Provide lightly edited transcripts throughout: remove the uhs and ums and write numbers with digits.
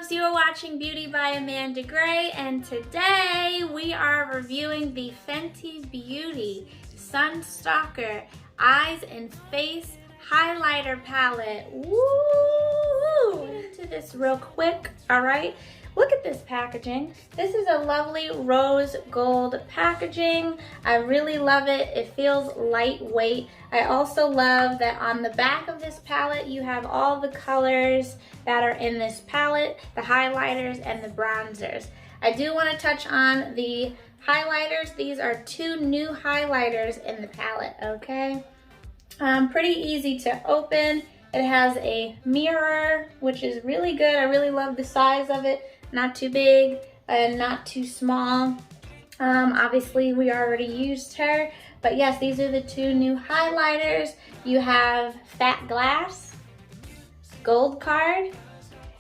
loves, you are watching Beauty by Amanda Gray, and today we are reviewing the Fenty Beauty Sun Stalk'R Eyes and Face Highlighter Palette. Woo! Into this real quick, all right? Look at this packaging. This is a lovely rose gold packaging. I really love it. It feels lightweight. I also love that on the back of this palette, you have all the colors that are in this palette, the highlighters and the bronzers. I do want to touch on the highlighters. These are two new highlighters in the palette, okay? Pretty easy to open. It has a mirror, which is really good. I really love the size of it. Not too big and not too small. Obviously we already used her, but yes, these are the two new highlighters. You have Fat Glass, Gold Card,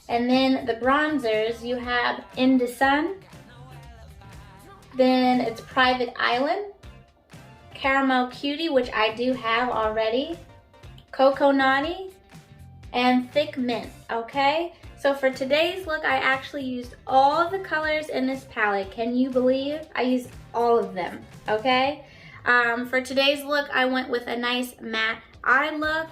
and then the bronzers, you have In the Sun, then it's Private Island, Caramel Cutie, which I do have already, Cocoa Naughty, and Thick Mint, okay? So for today's look, I actually used all the colors in this palette. Can you believe? I used all of them, okay? For today's look, I went with a nice matte eye look.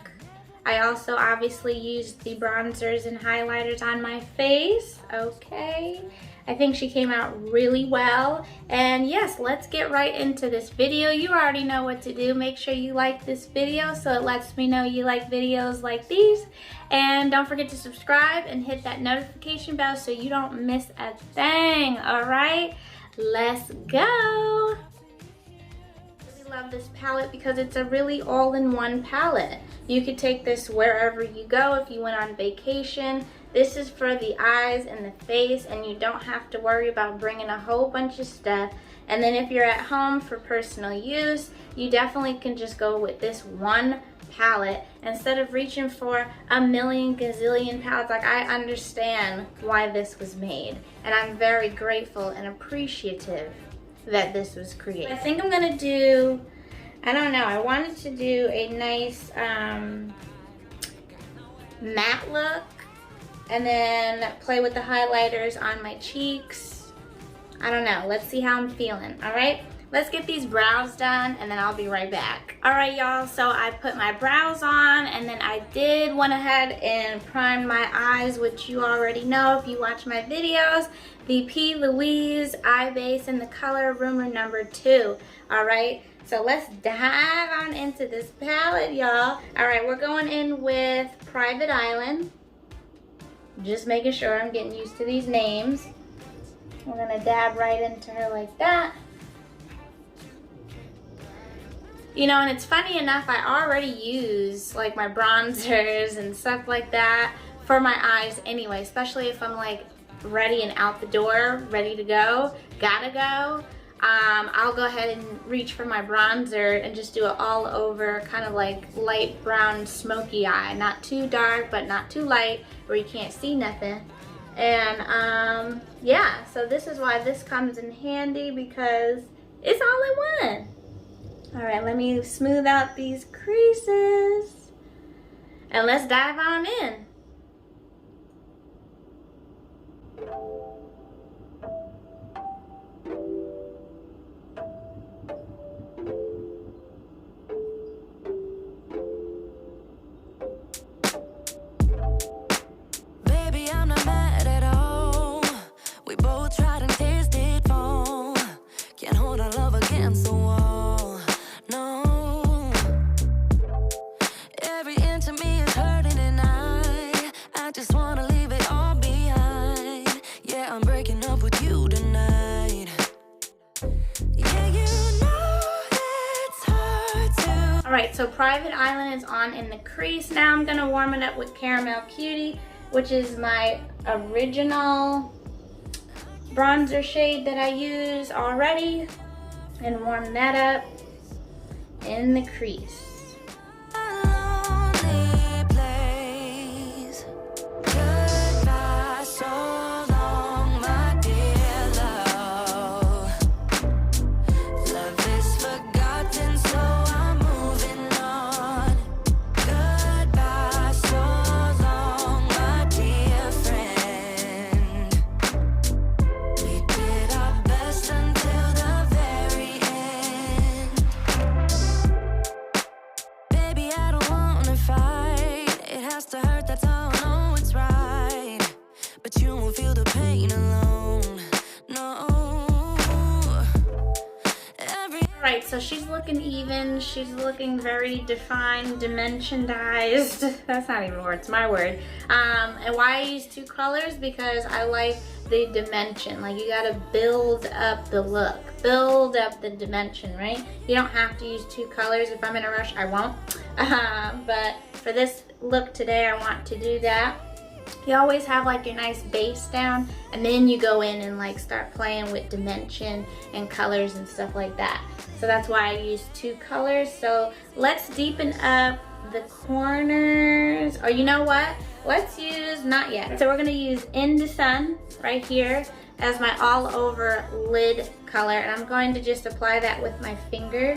I also obviously used the bronzers and highlighters on my face, okay? I think she came out really well. And yes, let's get right into this video. You already know what to do. Make sure you like this video so it lets me know you like videos like these. And don't forget to subscribe and hit that notification bell so you don't miss a thing, all right? Let's go. I really love this palette because it's a really all-in-one palette. You could take this wherever you go if you went on vacation. This is for the eyes and the face, and you don't have to worry about bringing a whole bunch of stuff. And then if you're at home for personal use, you definitely can just go with this one palette instead of reaching for a million gazillion palettes. Like, I understand why this was made, and I'm very grateful and appreciative that this was created. I think I'm gonna do, I don't know, I wanted to do a nice matte look and then play with the highlighters on my cheeks. I don't know, let's see how I'm feeling, all right? Let's get these brows done and then I'll be right back. All right, y'all, so I put my brows on and then I went ahead and primed my eyes, which you already know if you watch my videos. The P. Louise eye base in the color Rumor Number 2, all right? So let's dive on into this palette, y'all. All right, we're going in with Private Island. Just making sure I'm getting used to these names. We're gonna dab right into her like that. You know, and it's funny enough, I already use like my bronzers and stuff like that for my eyes anyway, especially if I'm like ready and out the door, ready to go, gotta go. I'll go ahead and reach for my bronzer and just do it all over, kind of like light brown smoky eye. Not too dark, but not too light where you can't see nothing. And yeah, so this is why this comes in handy, because it's all in one. All right, let me smooth out these creases and let's dive on in. Baby, I'm not mad at all. We both tried and tasted fall. Can't hold our love against the wall. No, every inch of me is hurting and I just wanna leave it all behind. Yeah, I'm breaking up with you tonight. Yeah, you know it's hard to. All right, so Private Island is on in the crease. Now I'm gonna warm it up with Caramel Cutie, which is my original bronzer shade that I use already, and warm that up in the crease. that's how I know it's right. But you won't feel the pain alone. No. Alright, so she's looking even. She's looking very defined, dimensionized. That's not even a word, it's my word. And why I use two colors? Because I like the dimension. Like, you gotta build up the look, build up the dimension, right? You don't have to use two colors. If I'm in a rush, I won't. But for this look today, I want to do that. You always have like your nice base down, and then you go in and like start playing with dimension and colors and stuff like that. So that's why I use two colors. So let's deepen up the corners. Or you know what? Let's use, not yet. So we're gonna use In the Sun right here as my all over lid color. And I'm going to just apply that with my finger.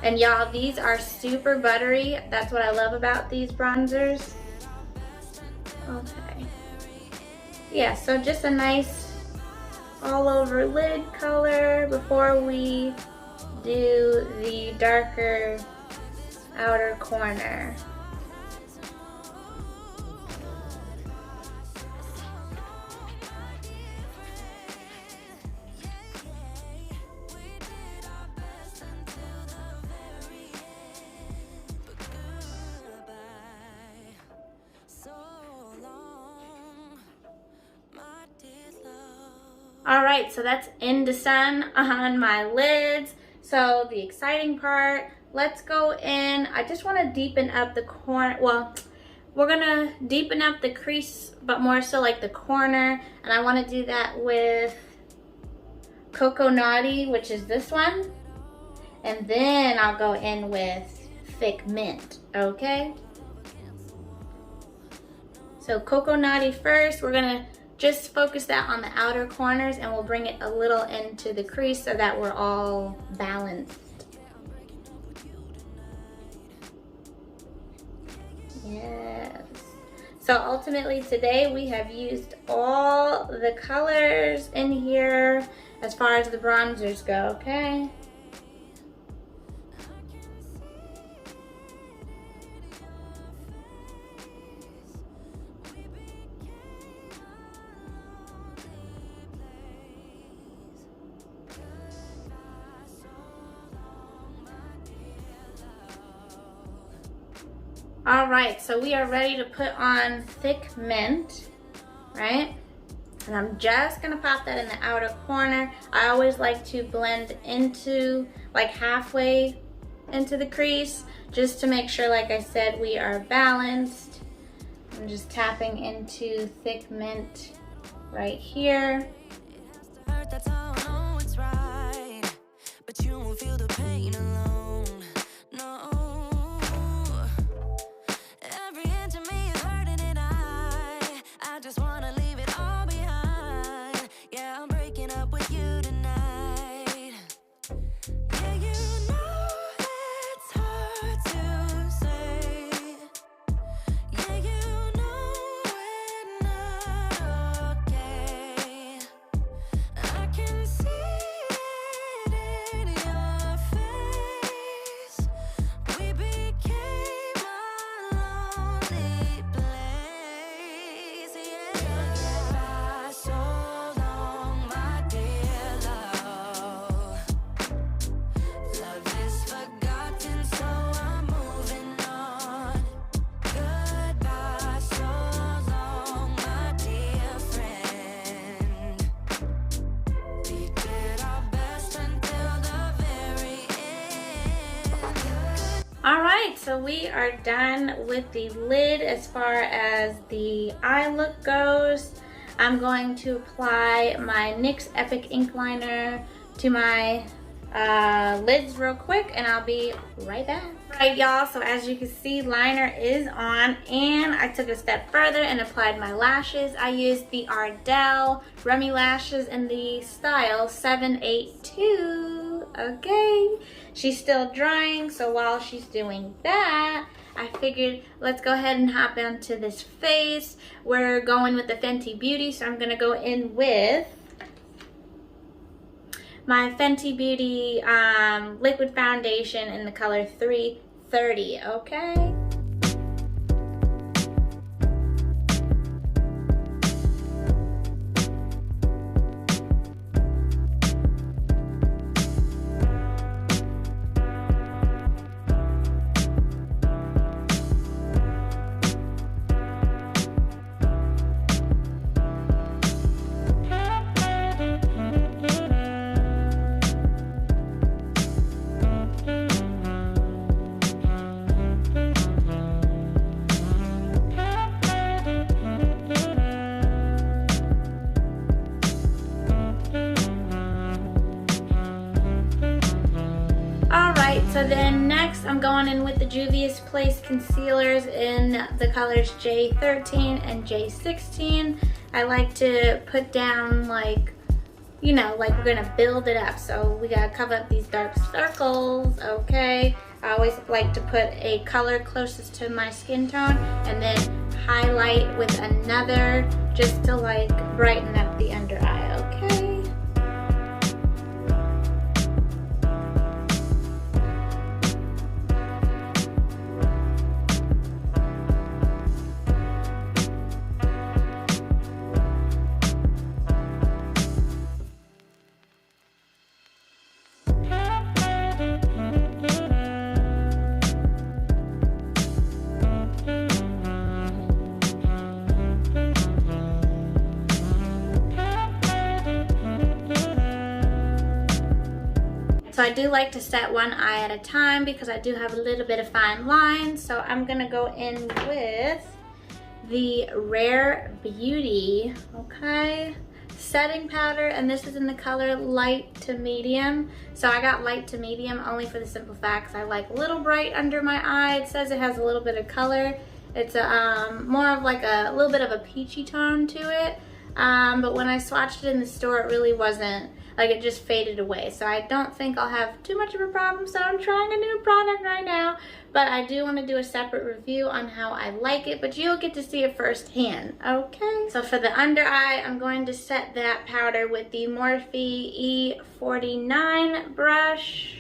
And y'all, these are super buttery. That's what I love about these bronzers. Okay. Yeah, so just a nice all over lid color before we do the darker outer corner. Alright, so that's In the Sun on my lids. So the exciting part, let's go in. I just want to deepen up the corner. Well, we're going to deepen up the crease, but more so like the corner. And I want to do that with Cocoa Naughty, which is this one. And then I'll go in with Thick Mint, okay? So Cocoa Naughty first. We're going to just focus that on the outer corners, and we'll bring it a little into the crease so that we're all balanced. Yes. So ultimately today we have used all the colors in here as far as the bronzers go, okay? All right, so we are ready to put on Thick Mint, right? And I'm just gonna pop that in the outer corner. I always like to blend into, like halfway into the crease, just to make sure, like I said, we are balanced. I'm just tapping into Thick Mint right here. That's how I know it's right. But you won't feel the pain alone. No. Every inch of me is hurting, and I just wanna leave it all behind. Yeah, I'm breaking up with you tonight. Yeah, you know it's hard to say. Yeah, you know we're not okay. I can see it in your face. We became a lonely place. Yeah, so long, my dear love. Love is forgotten, so I'm moving on. Goodbye, so long, my dear friend. We did our best until the very end. All right, so we are done with the lid as far as the eye look goes. I'm going to apply my NYX Epic Ink Liner to my lids real quick, and I'll be right back. Right, y'all, so as you can see, liner is on, and I took it a step further and applied my lashes. I used the Ardell Rummy Lashes in the style 782, okay? She's still drying, so while she's doing that, I figured let's go ahead and hop onto this face. We're going with the Fenty Beauty, so I'm gonna go in with my Fenty Beauty liquid foundation in the color 330, okay? going in with the Juvia's Place concealers in the colors J13 and J16. I like to put down like, you know, like we're gonna build it up. So we gotta cover up these dark circles, okay? I always like to put a color closest to my skin tone and then highlight with another just to like brighten up the under eye, okay? So I do like to set one eye at a time because I do have a little bit of fine lines. So I'm gonna go in with the Rare Beauty, okay, setting powder, and this is in the color light to medium. So I got light to medium only for the simple fact I like a little bright under my eye. It says it has a little bit of color. It's more of like a little bit of a peachy tone to it. But when I swatched it in the store, it really wasn't. Like, it just faded away. So I don't think I'll have too much of a problem. So I'm trying a new product right now. But I do want to do a separate review on how I like it. But you'll get to see it firsthand, okay? So for the under eye, I'm going to set that powder with the Morphe E49 brush.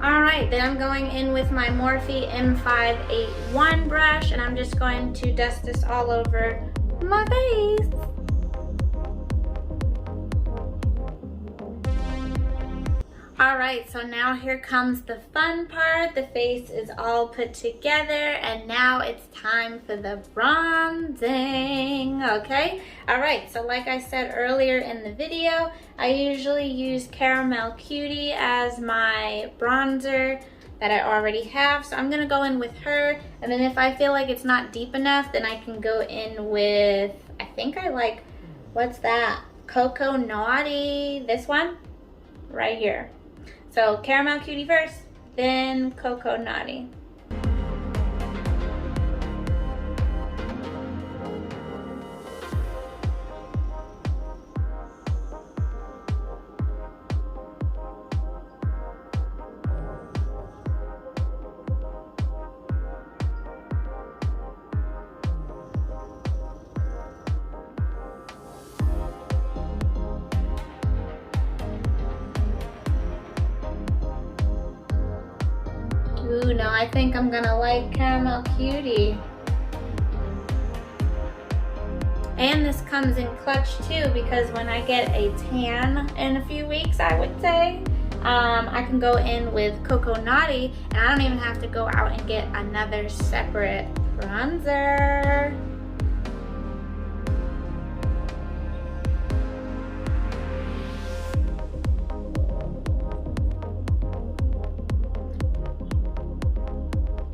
Alright, then I'm going in with my Morphe M581 brush and I'm just going to dust this all over my face. Alright, so now here comes the fun part. The face is all put together and now it's time for the bronzing, okay? Alright, so like I said earlier in the video, I usually use Caramel Cutie as my bronzer that I already have. So I'm going to go in with her, and then if I feel like it's not deep enough, then I can go in with, I think I like, what's that? Cocoa Naughty, this one right here. So Caramel Cutie first, then Cocoa Naughty. Ooh, no, I think I'm gonna like Caramel Cutie. And this comes in clutch too, because when I get a tan in a few weeks, I would say, I can go in with Cocoa Naughty and I don't even have to go out and get another separate bronzer.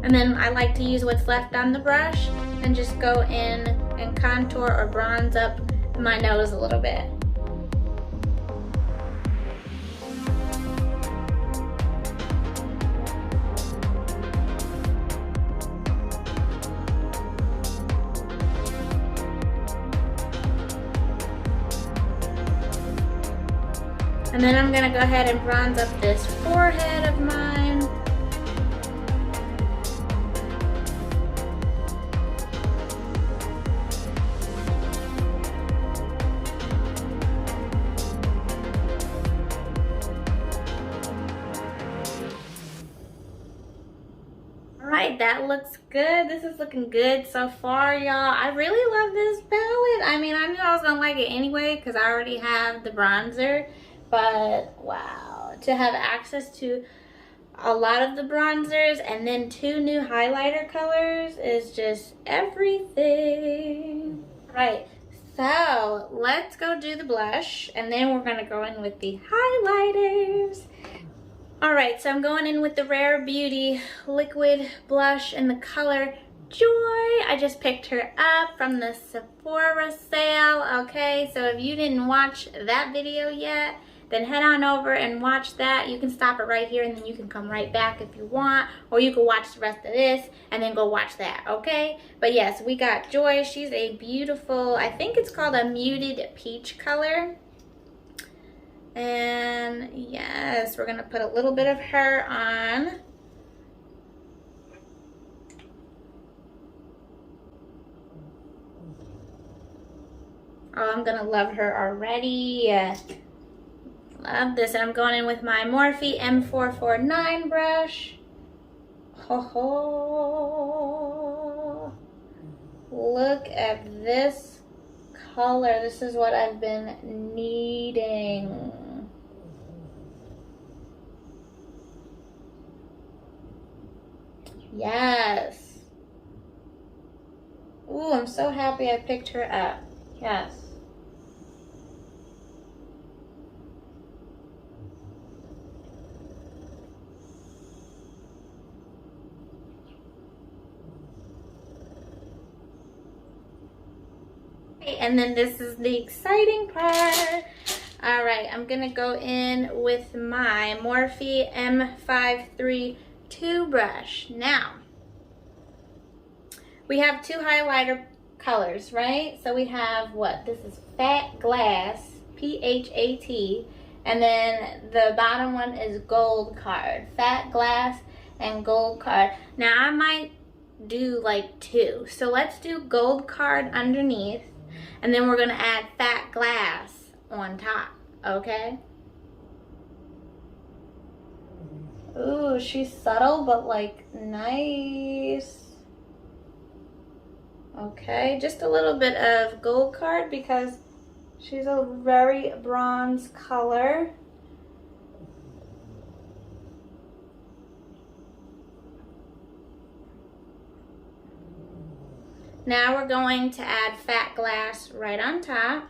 And then I like to use what's left on the brush and just go in and contour or bronze up my nose a little bit. And then I'm gonna go ahead and bronze up this forehead of mine. All right, that looks good. This is looking good so far, y'all. I really love this palette. I mean, I knew I was gonna like it anyway because I already have the bronzer, but wow, to have access to a lot of the bronzers and then 2 new highlighter colors is just everything. Right, so let's go do the blush and then we're gonna go in with the highlighters. All right, so I'm going in with the Rare Beauty liquid blush in the color Joy. I just picked her up from the Sephora sale, okay? So if you didn't watch that video yet, then head on over and watch that. You can stop it right here and then you can come right back if you want, or you can watch the rest of this and then go watch that, okay? But yes, we got Joy. She's a beautiful, I think it's called a muted peach color. And yes, we're gonna put a little bit of her on. Oh, I'm gonna love her already. Love this. And I'm going in with my Morphe M449 brush. Ho ho. Look at this color. This is what I've been needing. Yes. Ooh, I'm so happy I picked her up. Yes. And then this is the exciting part. All right, I'm gonna go in with my Morphe M532 brush. Now, we have 2 highlighter colors, right? So we have what? This is Fat Glass, P-H-A-T, and then the bottom one is Gold Card. Fat Glass and Gold Card. Now, I might do like 2. So let's do Gold Card underneath, and then we're gonna add Fat Glass on top, okay? Ooh, she's subtle, but like nice. Okay, just a little bit of Gold Card because she's a very bronze color. Now we're going to add Fat Glass right on top.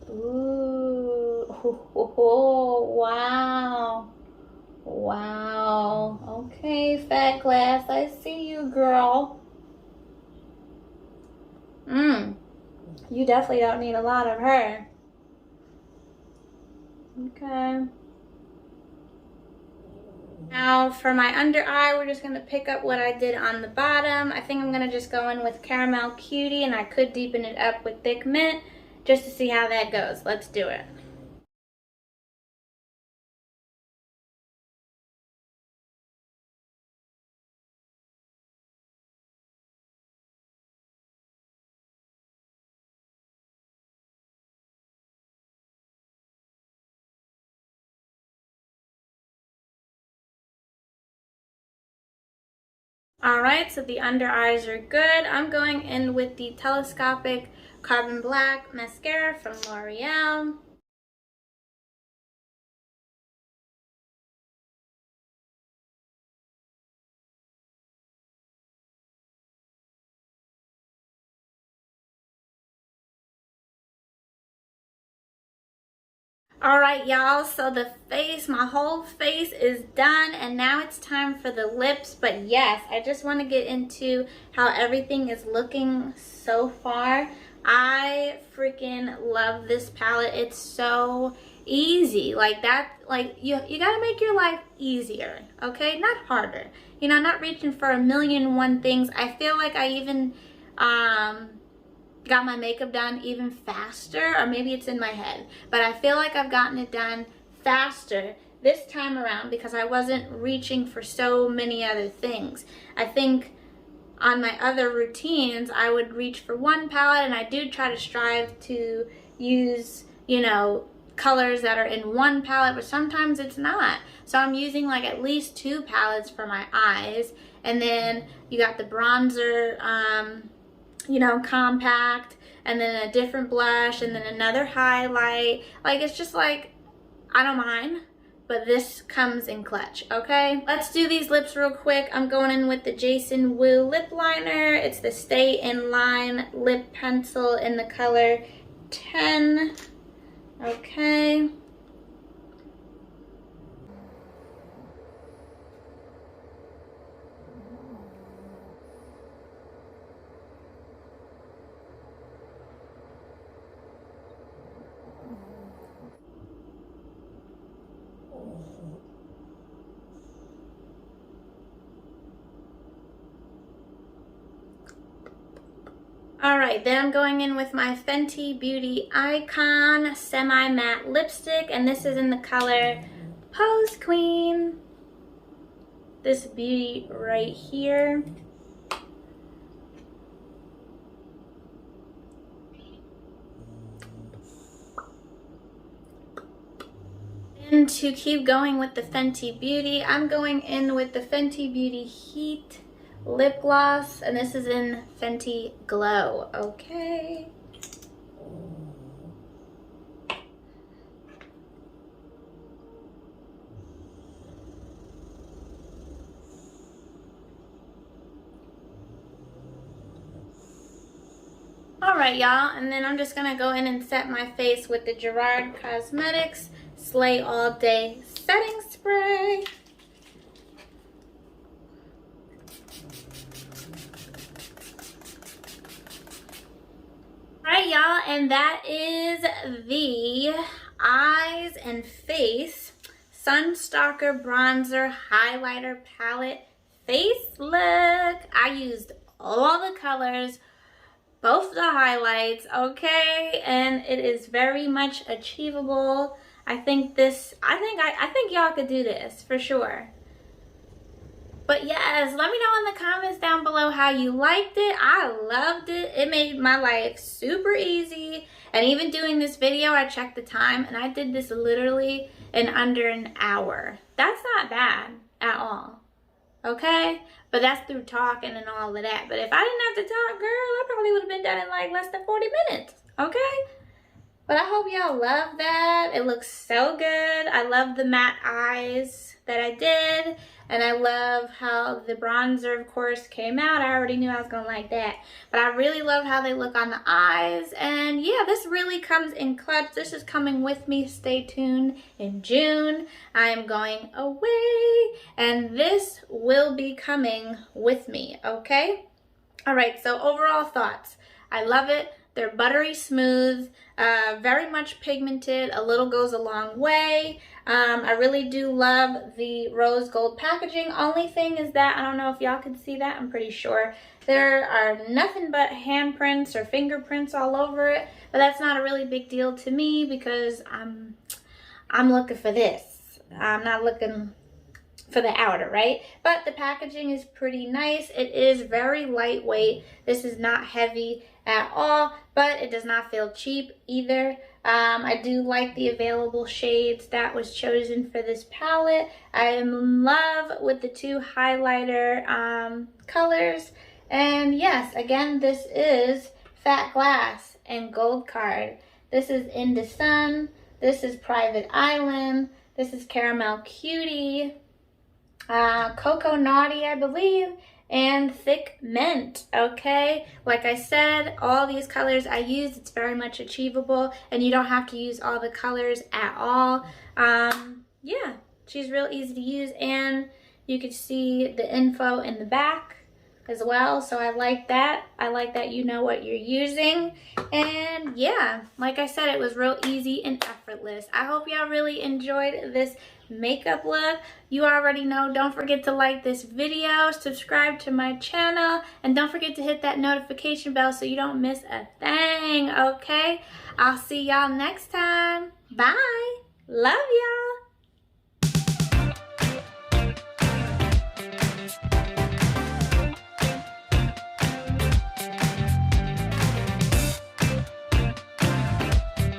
Ooh, oh, wow. Wow. Okay, Fat Glass, I see you, girl. You definitely don't need a lot of her. Okay. Now for my under eye, we're just going to pick up what I did on the bottom. I think I'm going to just go in with Caramel Cutie, and I could deepen it up with Thick Mint just to see how that goes. Let's do it. Alright, so the under eyes are good. I'm going in with the Telescopic Carbon Black Mascara from L'Oreal. Alright, y'all, so the face, my whole face is done, and now it's time for the lips. But yes, I just want to get into how everything is looking so far. I freaking love this palette. It's so easy. Like that, like you gotta make your life easier, okay? Not harder. You know, not reaching for 1,000,001 things. I feel like I even got my makeup done even faster, or maybe it's in my head, but I feel like I've gotten it done faster this time around because I wasn't reaching for so many other things. I think on my other routines I would reach for one palette, and I do try to strive to use, you know, colors that are in one palette, but sometimes it's not. So I'm using like at least 2 palettes for my eyes. And then you got the bronzer, you know, compact, and then a different blush, and then another highlight. Like, it's just like, I don't mind, but this comes in clutch, okay? Let's do these lips real quick. I'm going in with the Jason Wu lip liner. It's the Stay in Line lip pencil in the color 10. Okay. Alright, then I'm going in with my Fenty Beauty Icon Semi-Matte Lipstick, and this is in the color Pose Queen. This beauty right here. And to keep going with the Fenty Beauty, I'm going in with the Fenty Beauty Heat lip gloss, and this is in Fenty Glow, okay? Alright, y'all, and then I'm just gonna go in and set my face with the Gerard Cosmetics Slay All Day Setting Spray. Alright, y'all, and that is the Eyes and Face Stalk'R Bronzer Highlighter Palette Face Look. I used all the colors, both the highlights, okay, and it is very much achievable. I think y'all could do this for sure. But yes, let me know in the comments down below how you liked it. I loved it. It made my life super easy. And even doing this video, I checked the time, and I did this literally in under an hour. That's not bad at all, okay? But that's through talking and all of that. But if I didn't have to talk, girl, I probably would have been done in like less than 40 minutes, okay? But I hope y'all love that. It looks so good. I love the matte eyes that I did. And I love how the bronzer, of course, came out. I already knew I was going to like that. But I really love how they look on the eyes. And yeah, this really comes in clutch. This is coming with me. Stay tuned. In June, I am going away. And this will be coming with me, okay? All right, so overall thoughts. I love it. They're buttery smooth, very much pigmented. A little goes a long way. I really do love the rose gold packaging. Only thing is that, I don't know if y'all can see that, I'm pretty sure. There are nothing but handprints or fingerprints all over it, but that's not a really big deal to me because I'm looking for this. I'm not looking for the outer, right? But the packaging is pretty nice. It is very lightweight. This is not heavy at all, but it does not feel cheap either. I do like the available shades that was chosen for this palette. I am in love with the 2 highlighter colors. And yes, again, this is Fat Glass and Gold Card. This is In the Sun. This is Private Island. This is Caramel Cutie. Cocoa Naughty, I believe, and Thick Mint, okay? Like I said, all these colors I used, it's very much achievable, and you don't have to use all the colors at all. Yeah, she's real easy to use, and you can see the info in the back as well, so I like that. I like that you know what you're using. And yeah, like I said, it was real easy and effortless. I hope y'all really enjoyed this makeup look. You already know, don't forget to like this video, subscribe to my channel, and don't forget to hit that notification bell so you don't miss a thing, okay? I'll see y'all next time. Bye. Love y'all.